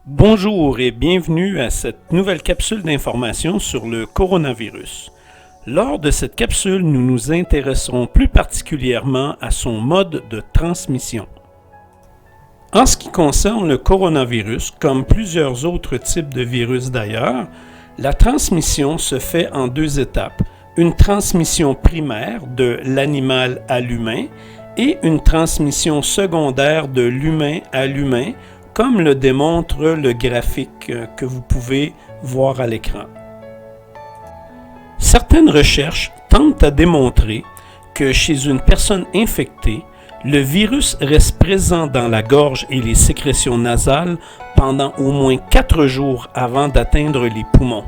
Bonjour et bienvenue à cette nouvelle capsule d'information sur le coronavirus. Lors de cette capsule, nous nous intéresserons plus particulièrement à son mode de transmission. En ce qui concerne le coronavirus, comme plusieurs autres types de virus d'ailleurs, la transmission se fait en deux étapes. Une transmission primaire de l'animal à l'humain et une transmission secondaire de l'humain à l'humain, comme le démontre le graphique que vous pouvez voir à l'écran. Certaines recherches tentent à démontrer que chez une personne infectée, le virus reste présent dans la gorge et les sécrétions nasales pendant au moins 4 jours avant d'atteindre les poumons.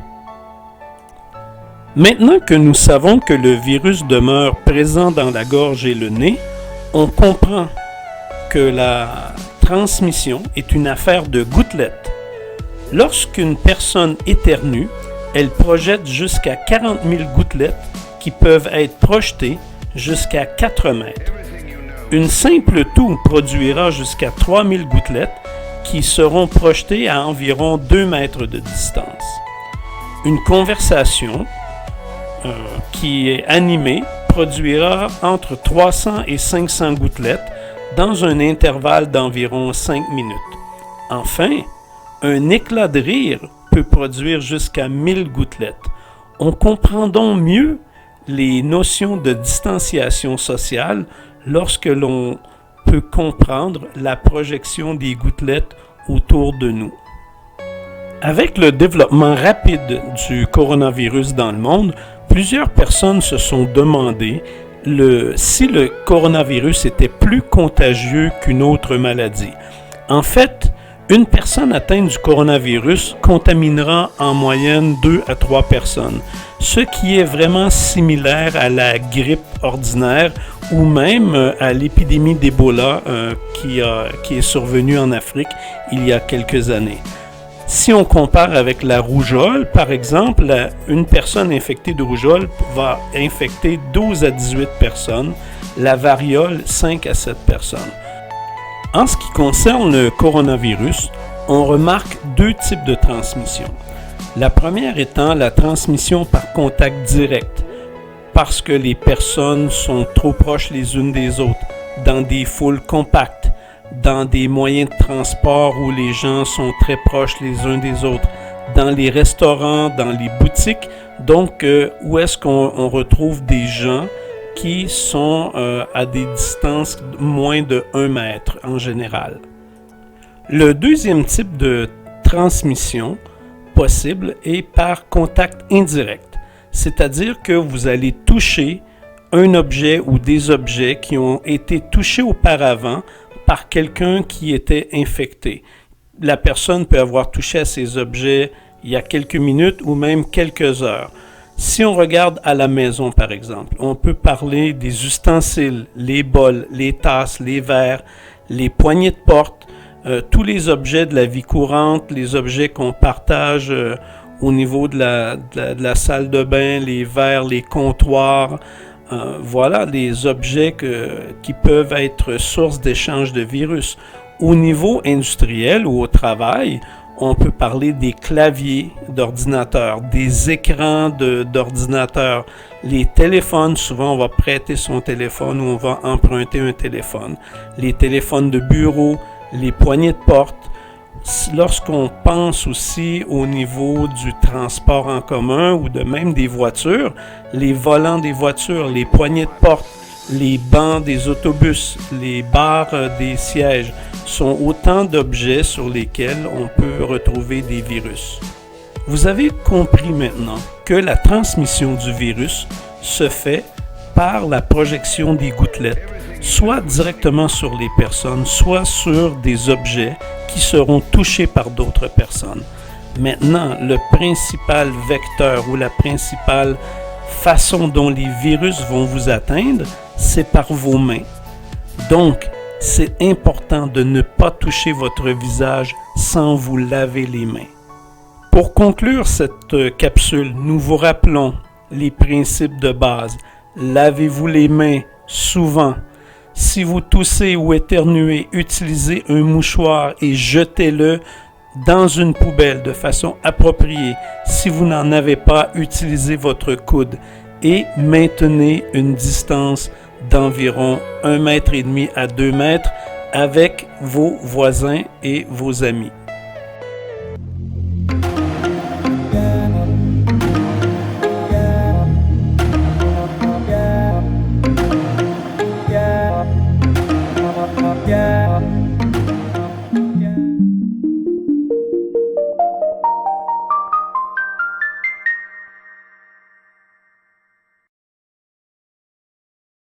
Maintenant que nous savons que le virus demeure présent dans la gorge et le nez, on comprend que la transmission est une affaire de gouttelettes. Lorsqu'une personne éternue, elle projette jusqu'à 40 000 gouttelettes qui peuvent être projetées jusqu'à 4 mètres. Une simple toux produira jusqu'à 3 000 gouttelettes qui seront projetées à environ 2 mètres de distance. Une conversation qui est animée produira entre 300 et 500 gouttelettes dans un intervalle d'environ 5 minutes. Enfin, un éclat de rire peut produire jusqu'à 1000 gouttelettes. On comprend donc mieux les notions de distanciation sociale lorsque l'on peut comprendre la projection des gouttelettes autour de nous. Avec le développement rapide du coronavirus dans le monde, plusieurs personnes se sont demandé si le coronavirus était plus contagieux qu'une autre maladie. En fait, une personne atteinte du coronavirus contaminera en moyenne 2 à 3 personnes, ce qui est vraiment similaire à la grippe ordinaire ou même à l'épidémie d'Ebola qui est survenue en Afrique il y a quelques années. Si on compare avec la rougeole, par exemple, une personne infectée de rougeole va infecter 12 à 18 personnes, la variole 5 à 7 personnes. En ce qui concerne le coronavirus, on remarque 2 types de transmission. La première étant la transmission par contact direct, parce que les personnes sont trop proches les unes des autres, dans des foules compactes, dans des moyens de transport où les gens sont très proches les uns des autres, dans les restaurants, dans les boutiques, donc où est-ce qu'on retrouve des gens qui sont à des distances moins de 1 mètre en général. Le deuxième type de transmission possible est par contact indirect, c'est-à-dire que vous allez toucher un objet ou des objets qui ont été touchés auparavant par quelqu'un qui était infecté. La personne peut avoir touché à ces objets il y a quelques minutes ou même quelques heures. Si on regarde à la maison, par exemple, on peut parler des ustensiles, les bols, les tasses, les verres, les poignées de porte, tous les objets de la vie courante, les objets qu'on partage au niveau de la salle de bain, les verres, les comptoirs. Voilà des objets qui peuvent être source d'échange de virus. Au niveau industriel ou au travail, on peut parler des claviers d'ordinateur, des écrans d'ordinateur, les téléphones. Souvent, on va prêter son téléphone ou on va emprunter un téléphone. Les téléphones de bureau, les poignées de porte. Lorsqu'on pense aussi au niveau du transport en commun ou de même des voitures, les volants des voitures, les poignées de porte, les bancs des autobus, les barres des sièges sont autant d'objets sur lesquels on peut retrouver des virus. Vous avez compris maintenant que la transmission du virus se fait par la projection des gouttelettes, soit directement sur les personnes, soit sur des objets qui seront touchés par d'autres personnes. Maintenant, le principal vecteur ou la principale façon dont les virus vont vous atteindre, c'est par vos mains. Donc, c'est important de ne pas toucher votre visage sans vous laver les mains. Pour conclure cette capsule, nous vous rappelons les principes de base. Lavez-vous les mains souvent. Si vous toussez ou éternuez, utilisez un mouchoir et jetez-le dans une poubelle de façon appropriée. Si vous n'en avez pas, utilisez votre coude et maintenez une distance d'environ 1,5 m à 2 mètres avec vos voisins et vos amis.